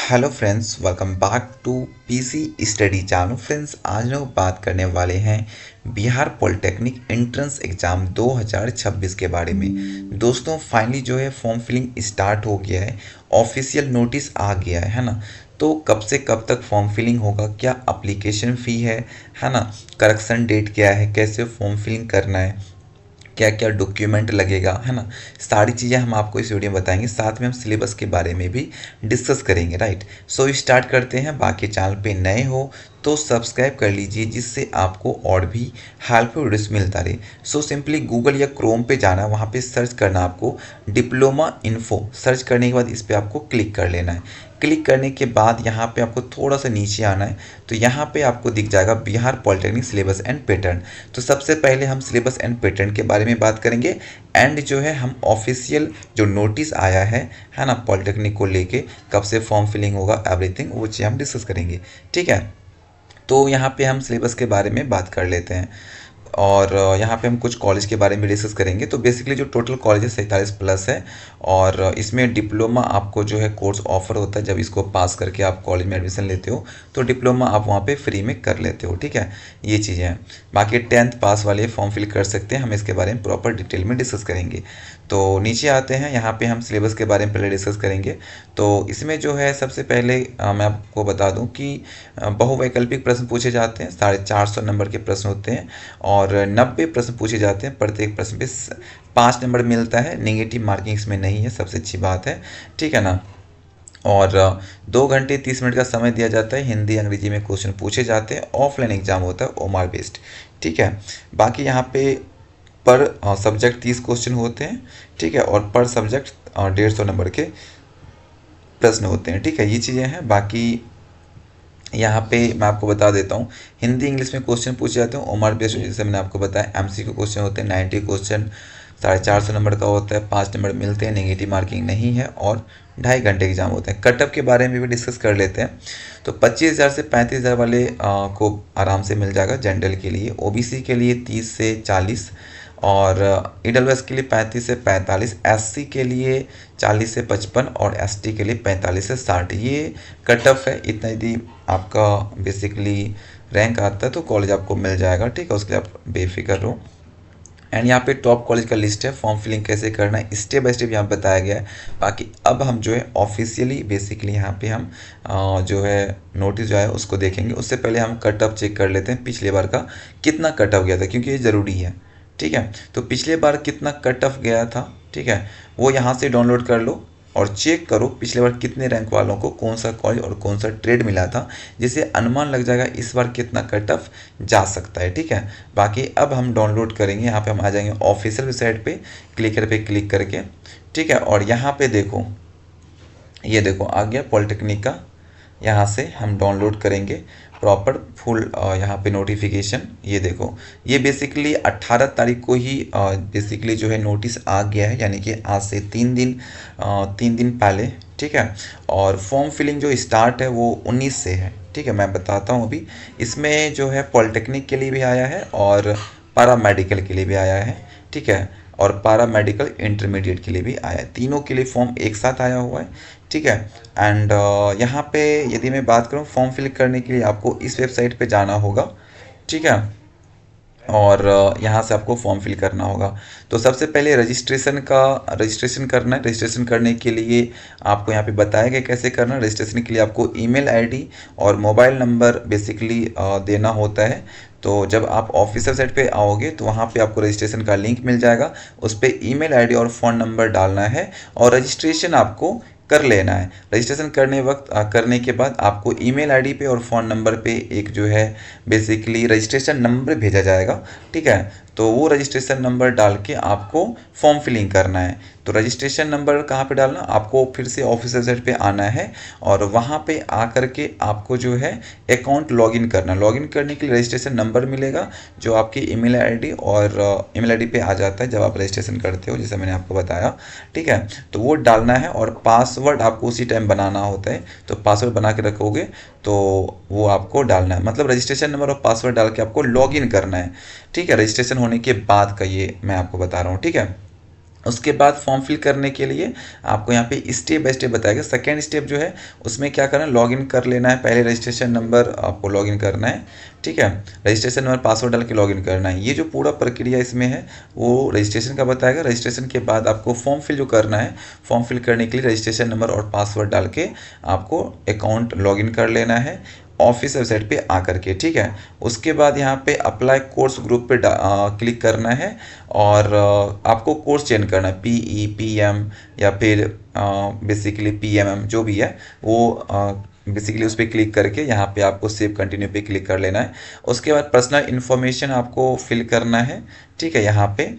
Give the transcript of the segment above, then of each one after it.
Hello friends, welcome back to PC study channel. Friends, आज लोग बात करने वाले हैं बिहार पॉलिटेक्निक एंट्रेंस एग्ज़ाम 2026 के बारे में। दोस्तों, फाइनली जो है फॉर्म फिलिंग स्टार्ट हो गया है, ऑफिशियल नोटिस आ गया है ना। तो कब से कब तक फॉर्म फिलिंग होगा, क्या अप्लीकेशन फ़ी है ना, करेक्शन डेट क्या है, कैसे फॉर्म फिलिंग करना है, क्या क्या डॉक्यूमेंट लगेगा, है ना, सारी चीज़ें हम आपको इस वीडियो में बताएंगे। साथ में हम सिलेबस के बारे में भी डिस्कस करेंगे। राइट, सो स्टार्ट करते हैं। बाकी चैनल पे नए हो तो सब्सक्राइब कर लीजिए, जिससे आपको और भी हेल्पफुल वीडियोस मिलता रहे। सो सिंपली गूगल या क्रोम पे जाना है, वहाँ पे सर्च करना है आपको डिप्लोमा इन्फो। सर्च करने के बाद इस पर आपको क्लिक कर लेना है। क्लिक करने के बाद यहाँ पे आपको थोड़ा सा नीचे आना है, तो यहाँ पे आपको दिख जाएगा Bihar polytechnic syllabus and pattern. तो सबसे पहले हम सिलेबस एंड पैटर्न के बारे में बात करेंगे, एंड जो है हम ऑफिशियल जो नोटिस आया है ना, पॉलिटेक्निक को लेके कब से फॉर्म फिलिंग होगा, एवरीथिंग वो चीज़ हम डिस्कस करेंगे। ठीक है, तो यहाँ पे हम सिलेबस के बारे में बात कर लेते हैं, और यहाँ पे हम कुछ कॉलेज के बारे में डिस्कस करेंगे। तो बेसिकली जो टोटल कॉलेज है 47 प्लस है, और इसमें डिप्लोमा आपको जो है कोर्स ऑफर होता है। जब इसको पास करके आप कॉलेज में एडमिशन लेते हो तो डिप्लोमा आप वहाँ पे फ्री में कर लेते हो। ठीक है, ये चीज़ें हैं। बाकी 10th पास वाले फॉर्म फिल कर सकते हैं, हम इसके बारे में प्रॉपर डिटेल में डिस्कस करेंगे। तो नीचे आते हैं, यहाँ पे हम सिलेबस के बारे में पहले डिस्कस करेंगे। तो इसमें जो है सबसे पहले मैं आपको बता दूं कि बहुवैकल्पिक प्रश्न पूछे जाते हैं। 450 नंबर के प्रश्न होते हैं, और 90 प्रश्न पूछे जाते हैं। प्रत्येक प्रश्न पे 5 नंबर मिलता है। नेगेटिव मार्किंग इसमें नहीं है, सबसे अच्छी बात है। ठीक है ना। और 2 घंटे 30 मिनट का समय दिया जाता है। हिंदी अंग्रेजी में क्वेश्चन पूछे जाते हैं। ऑफलाइन एग्जाम होता है, ओमार बेस्ड। ठीक है, बाकी यहाँ पे पर सब्जेक्ट 30 क्वेश्चन होते हैं। ठीक है, और पर सब्जेक्ट 150 नंबर के प्रश्न होते हैं। ठीक है, ये चीज़ें हैं। बाकी यहाँ पे मैं आपको बता देता हूँ, हिंदी इंग्लिश में क्वेश्चन पूछे जाते हैं ओमार बेस्ड, जैसे मैंने आपको बताया। एमसीक्यू क्वेश्चन होते हैं, 90 क्वेश्चन 450 नंबर का होता है। 5 नंबर मिलते हैं, नेगेटिव मार्किंग नहीं है, और 2.5 घंटे एग्जाम होते हैं। कटअप के बारे में भी डिस्कस कर लेते हैं। तो 25,000 से 35,000 वाले को आराम से मिल जाएगा जनरल के लिए। ओबीसी के लिए 30 से 40, और ईडब्ल्यूएस के लिए 35 से 45, एससी के लिए 40 से 55, और एसटी के लिए 45 से 60। ये कट ऑफ है। इतना यदि आपका बेसिकली रैंक आता है तो कॉलेज आपको मिल जाएगा। ठीक है, उसके लिए आप बेफिक्र रहो। एंड यहाँ पे टॉप कॉलेज का लिस्ट है। फॉर्म फिलिंग कैसे करना है स्टेप बाय स्टेप यहाँ बताया गया है। बाकी अब हम जो है ऑफिशियली बेसिकली यहाँ पे हम जो है नोटिस जो है उसको देखेंगे। उससे पहले हम कट ऑफ चेक कर लेते हैं, पिछले बार का कितना कट ऑफ गया था, क्योंकि ये ज़रूरी है। ठीक है, तो पिछले बार कितना कट ऑफ गया था, ठीक है, वो यहाँ से डाउनलोड कर लो और चेक करो पिछले बार कितने रैंक वालों को कौन सा कॉलेज और कौन सा ट्रेड मिला था, जिससे अनुमान लग जाएगा इस बार कितना कट ऑफ जा सकता है। ठीक है, बाकी अब हम डाउनलोड करेंगे। यहाँ पे हम आ जाएंगे ऑफिशियल वेबसाइट पे, क्लिकर पे क्लिक करके। ठीक है, और यहाँ पे देखो, ये देखो आ गया पॉलिटेक्निक का। यहाँ से हम डाउनलोड करेंगे प्रॉपर फुल यहाँ पे नोटिफिकेशन। ये देखो, ये बेसिकली 18 तारीख को ही बेसिकली जो है नोटिस आ गया है, यानी कि आज से 3 दिन पहले। ठीक है, और फॉर्म फिलिंग जो स्टार्ट है वो 19 से है। ठीक है, मैं बताता हूँ अभी। इसमें जो है पॉलिटेक्निक के लिए भी आया है, और पैरा मेडिकल के लिए भी आया है। ठीक है, और पैरा मेडिकल इंटरमीडिएट के लिए भी आया है। तीनों के लिए फॉर्म एक साथ आया हुआ है। ठीक है, एंड यहाँ पे यदि मैं बात करूँ फॉर्म फिल करने के लिए, आपको इस वेबसाइट पे जाना होगा। ठीक है, और यहाँ से आपको फॉर्म फिल करना होगा। तो सबसे पहले रजिस्ट्रेशन करना है। रजिस्ट्रेशन करने के लिए आपको यहाँ पे बताया गया कैसे करना है। रजिस्ट्रेशन के लिए आपको ईमेल आईडी और मोबाइल नंबर बेसिकली देना होता है। तो जब आप ऑफिशियल साइट पे आओगे तो वहाँ पे आपको रजिस्ट्रेशन का लिंक मिल जाएगा। उस पर ईमेल आईडी और फ़ोन नंबर डालना है, और रजिस्ट्रेशन आपको कर लेना है। रजिस्ट्रेशन करने के बाद आपको ईमेल आईडी पे और फ़ोन नंबर पे एक जो है बेसिकली रजिस्ट्रेशन नंबर भेजा जाएगा। ठीक है, तो वो रजिस्ट्रेशन नंबर डाल के आपको फॉर्म फिलिंग करना है। तो रजिस्ट्रेशन नंबर कहाँ पे डालना, आपको फिर से ऑफिशियल साइट पे आना है, और वहाँ पे आकर के आपको जो है अकाउंट लॉगिन करना। लॉगिन करने के लिए रजिस्ट्रेशन नंबर मिलेगा, जो आपकी ईमेल आईडी और ईमेल आईडी पे आ जाता है जब आप रजिस्ट्रेशन करते हो, जैसे मैंने आपको बताया। ठीक है, तो वो डालना है, और पासवर्ड आपको उसी टाइम बनाना होता है। तो पासवर्ड बना के रखोगे तो वो आपको डालना है, मतलब रजिस्ट्रेशन नंबर और पासवर्ड डाल के आपको लॉगिन करना है। ठीक है, रजिस्ट्रेशन होने के बाद का ये मैं आपको बता रहा हूँ। ठीक है, उसके बाद फॉर्म फिल करने के लिए आपको यहाँ पे स्टेप बाय स्टेप बताएगा। सेकेंड स्टेप जो है उसमें क्या करना है, लॉगिन कर लेना है। पहले रजिस्ट्रेशन नंबर आपको लॉगिन करना है, ठीक है, रजिस्ट्रेशन नंबर पासवर्ड डाल के लॉगिन करना है। ये जो पूरा प्रक्रिया इसमें है वो रजिस्ट्रेशन का बताएगा। रजिस्ट्रेशन के बाद आपको फॉर्म फिल जो करना है, फॉर्म फिल करने के लिए रजिस्ट्रेशन नंबर और पासवर्ड डाल के आपको अकाउंट लॉगिन कर लेना है ऑफिस वेबसाइट पे आकर के, ठीक है। उसके बाद यहाँ पे अप्लाई कोर्स ग्रुप पे क्लिक करना है और आपको कोर्स चेंज करना है, PE PM या फिर बेसिकली PMM जो भी है वो बेसिकली उस पर क्लिक करके यहाँ पे आपको सेव कंटिन्यू पे क्लिक कर लेना है। उसके बाद पर्सनल इन्फॉर्मेशन आपको फिल करना है, ठीक है, यहाँ पे।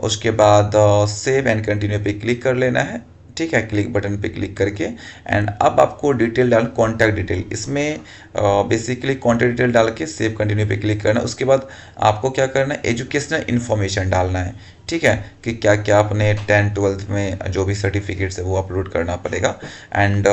उसके बाद सेव एंड कंटिन्यू पे क्लिक कर लेना है, ठीक है, क्लिक बटन पे क्लिक करके। एंड अब आपको डिटेल डाल, कॉन्टैक्ट डिटेल, इसमें बेसिकली कॉन्टैक्ट डिटेल डाल के सेव कंटिन्यू पे क्लिक करना है। उसके बाद आपको क्या करना है, एजुकेशनल इन्फॉर्मेशन डालना है, ठीक है, कि क्या क्या आपने 10th-12th में जो भी सर्टिफिकेट्स है वो अपलोड करना पड़ेगा। एंड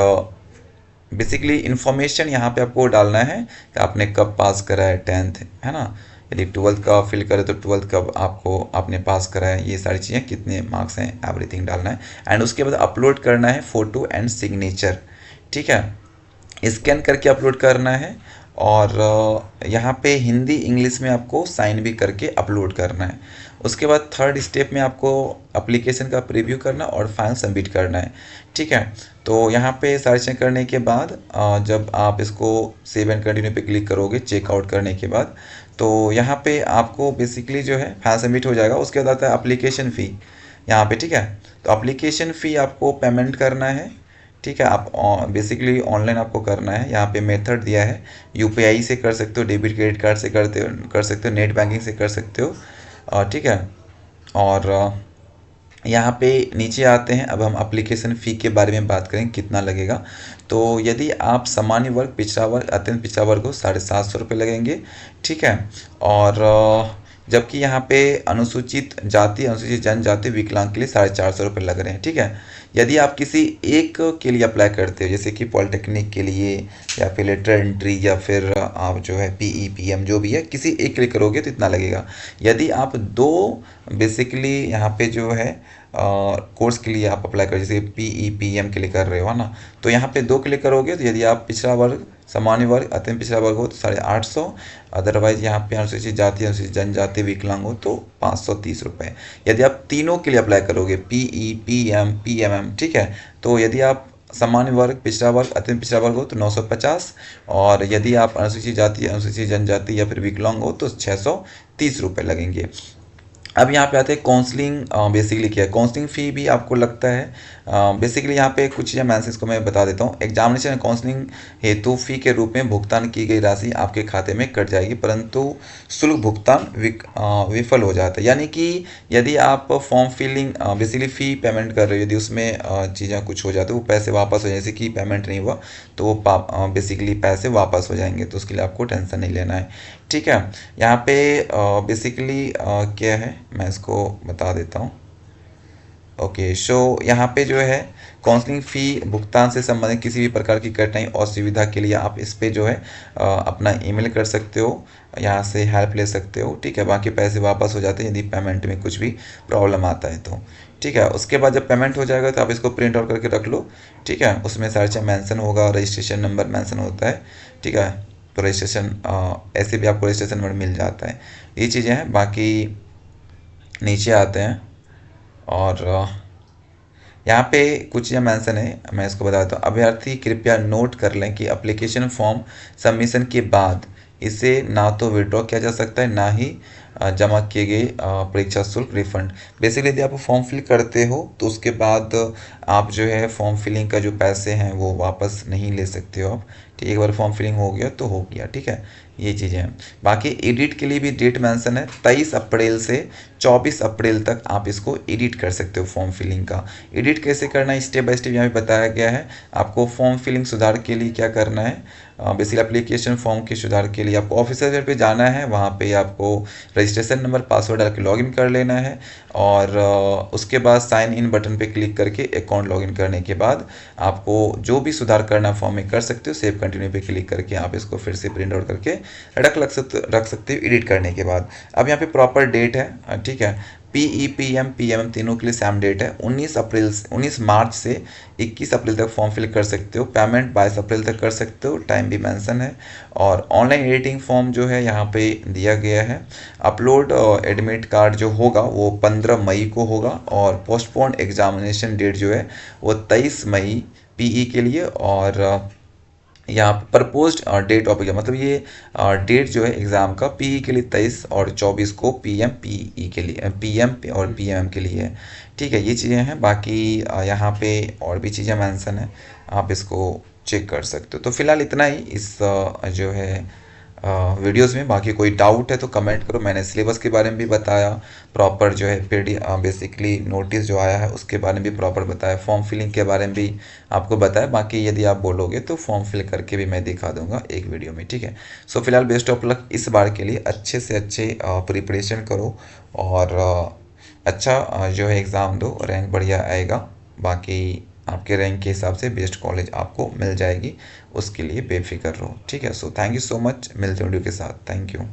बेसिकली इन्फॉर्मेशन यहाँ पे आपको डालना है कि आपने कब पास करा है 10th, है ना। यदि 12th का फिल करें तो 12th कब आपको आपने पास करा है, ये सारी चीज़ें, कितने मार्क्स हैं, एवरीथिंग डालना है। एंड उसके बाद अपलोड करना है फ़ोटो एंड सिग्नेचर, ठीक है, स्कैन करके अपलोड करना है। और यहाँ पे हिंदी इंग्लिश में आपको साइन भी करके अपलोड करना है। उसके बाद थर्ड स्टेप में आपको एप्लीकेशन का प्रीव्यू करना और फाइल सबमिट करना है, ठीक है। तो यहाँ पे सारी चीज़ें करने के बाद जब आप इसको सेव एंड कंटिन्यू पे क्लिक करोगे चेकआउट करने के बाद, तो यहाँ पे आपको बेसिकली जो है फाइल सबमिट हो जाएगा। उसके बाद आता है एप्लीकेशन फ़ी यहाँ पे, ठीक है। तो एप्लीकेशन फ़ी आपको पेमेंट करना है, ठीक है। आप बेसिकली ऑनलाइन आपको करना है। यहाँ पे मेथड दिया है, UPI से कर सकते हो, डेबिट क्रेडिट कार्ड से कर सकते हो, नेट बैंकिंग से कर सकते हो, ठीक है। और यहाँ पे नीचे आते हैं। अब हम एप्लीकेशन फ़ी के बारे में बात करें कितना लगेगा। तो यदि आप सामान्य वर्ग, पिछड़ा वर्ग, अत्यंत पिछड़ा वर्ग हो, 750 रुपये लगेंगे, ठीक है। और जबकि यहाँ पे अनुसूचित जाति, अनुसूचित जनजाति, विकलांग के लिए 450 रुपये लग रहे हैं, ठीक है। यदि आप किसी एक के लिए अप्लाई करते हो, जैसे कि पॉलिटेक्निक के लिए या फिर लेटर एंट्री या फिर आप जो है PE PM जो भी है, किसी एक के लिए करोगे तो इतना लगेगा। यदि आप दो बेसिकली यहाँ पे जो है कोर्स के लिए आप अप्लाई करो, जैसे PE PM के लिए कर रहे हो, है ना, तो यहाँ पे 2 के लिए करोगे तो यदि आप पिछड़ा वर्ग, सामान्य वर्ग, अत्यंत पिछड़ा वर्ग हो तो 850, अदरवाइज यहाँ पे अनुसूचित जाति, अनुसूचित जनजाति, विकलांग हो तो 530 रुपये। यदि आप तीनों के लिए अप्लाई करोगे, PE PM PMM, ठीक है, तो यदि आप सामान्य वर्ग, पिछड़ा वर्ग, अत्यंत पिछड़ा वर्ग हो तो 950, और यदि आप अनुसूचित जाति, अनुसूचित जनजाति या फिर विकलांग हो तो 630 रुपये लगेंगे। अब यहाँ पे आते हैं काउंसलिंग। बेसिकली क्या है, काउंसलिंग फ़ी भी आपको लगता है। बेसिकली यहाँ पे कुछ चीज़ें मैंने इसको मैं बता देता हूँ। एग्जामिनेशन काउंसलिंग हेतु फ़ी के रूप में भुगतान की गई राशि आपके खाते में कट जाएगी, परंतु शुल्क भुगतान विफल हो जाता है। यानी कि यदि आप form filling basically fee payment कर रहे हो, यदि उसमें चीज़ें कुछ हो जाती है, वो पैसे वापस हो जाए, जैसे कि पेमेंट नहीं हुआ तो वो बेसिकली पैसे वापस हो जाएंगे, तो उसके लिए आपको टेंशन नहीं लेना है, ठीक है। यहाँ पे बेसिकली क्या है मैं इसको बता देता हूँ। ओके, सो यहाँ पे जो है काउंसलिंग फ़ी भुगतान से संबंधित किसी भी प्रकार की कठिनाई और सुविधा के लिए आप इस पे जो है अपना ईमेल कर सकते हो, यहाँ से हेल्प ले सकते हो, ठीक है। बाकी पैसे वापस हो जाते हैं यदि पेमेंट में कुछ भी प्रॉब्लम आता है तो, ठीक है। उसके बाद जब पेमेंट हो जाएगा तो आप इसको प्रिंट आउट करके रख लो, ठीक है। उसमें सारी चीज़ मेंशन होगा, रजिस्ट्रेशन नंबर मेंशन होता है, ठीक है। तो रजिस्ट्रेशन ऐसे भी आपको रजिस्ट्रेशन नंबर मिल जाता है। ये चीज़ें हैं। बाकी नीचे आते हैं और यहाँ पे कुछ चीज़ें मेंशन है, मैं इसको बता देता हूँ। अभ्यर्थी कृपया नोट कर लें कि एप्लीकेशन फॉर्म सबमिशन के बाद इसे ना तो विड्रॉ किया जा सकता है, ना ही जमा किए गए परीक्षा शुल्क रिफंड। बेसिकली यदि आप फॉर्म फिल करते हो तो उसके बाद आप जो है फॉर्म फिलिंग का जो पैसे हैं वो वापस नहीं ले सकते हो आप, ठीक है। एक बार फॉर्म फिलिंग हो गया तो हो गया, ठीक है। ये चीज़ें हैं। बाकी एडिट के लिए भी डेट मेंशन है, 23 अप्रैल से 24 अप्रैल तक आप इसको एडिट कर सकते हो फॉर्म फिलिंग का। एडिट कैसे करना है स्टेप बाय स्टेप यहाँ पे बताया गया है। आपको फॉर्म फिलिंग सुधार के लिए क्या करना है, बेसिक एप्लीकेशन फॉर्म के सुधार के लिए आपको ऑफिशियल वेबसाइट पे जाना है, वहाँ पे आपको रजिस्ट्रेशन नंबर पासवर्ड डाल के लॉगिन कर लेना है, और उसके बाद साइन इन बटन पे क्लिक करके अकाउंट लॉगिन करने के बाद आपको जो भी सुधार करना फॉर्म में कर सकते हो। सेव कंटिन्यू पे क्लिक करके आप इसको फिर से प्रिंट आउट करके रख सकते हो एडिट करने के बाद। अब यहाँ पे प्रॉपर डेट है, ठीक है, पीई पीएम पीएमएम तीनों के लिए सेम डेट है। 19 मार्च से 21 अप्रैल तक फॉर्म फिल कर सकते हो। पेमेंट 22 अप्रैल तक कर सकते हो, टाइम भी मेंशन है। और ऑनलाइन एडिटिंग फॉर्म जो है यहाँ पे दिया गया है। अपलोड एडमिट कार्ड जो होगा वो 15 मई को होगा। और पोस्टपोन एग्जामिनेशन डेट जो है वो 23 मई पीई के लिए। और यहाँ प्रपोज्ड डेट ऑफ एग्जाम, मतलब ये डेट जो है एग्ज़ाम का पीई के लिए 23 और 24 को पीएम पीई के लिए पीएम और पीएमएम के लिए है। ठीक है, ये चीज़ें हैं। बाकी यहाँ पे और भी चीज़ें मेंशन है, आप इसको चेक कर सकते हो। तो फिलहाल इतना ही इस जो है वीडियोस में। बाकी कोई डाउट है तो कमेंट करो। मैंने सिलेबस के बारे में भी बताया, प्रॉपर जो है पीडी बेसिकली नोटिस जो आया है उसके बारे में भी प्रॉपर बताया, फॉर्म फिलिंग के बारे में भी आपको बताया। बाकी यदि आप बोलोगे तो फॉर्म फिल करके भी मैं दिखा दूंगा एक वीडियो में। ठीक है, सो फिलहाल बेस्ट ऑफ लक इस बार के लिए। अच्छे से अच्छे प्रिपरेशन करो और अच्छा जो है एग्ज़ाम दो, रैंक बढ़िया आएगा। बाकी आपके रैंक के हिसाब से बेस्ट कॉलेज आपको मिल जाएगी, उसके लिए बेफिक्र रहो। ठीक है, so thank you so much. मिलते हैं वीडियो के साथ। Thank you.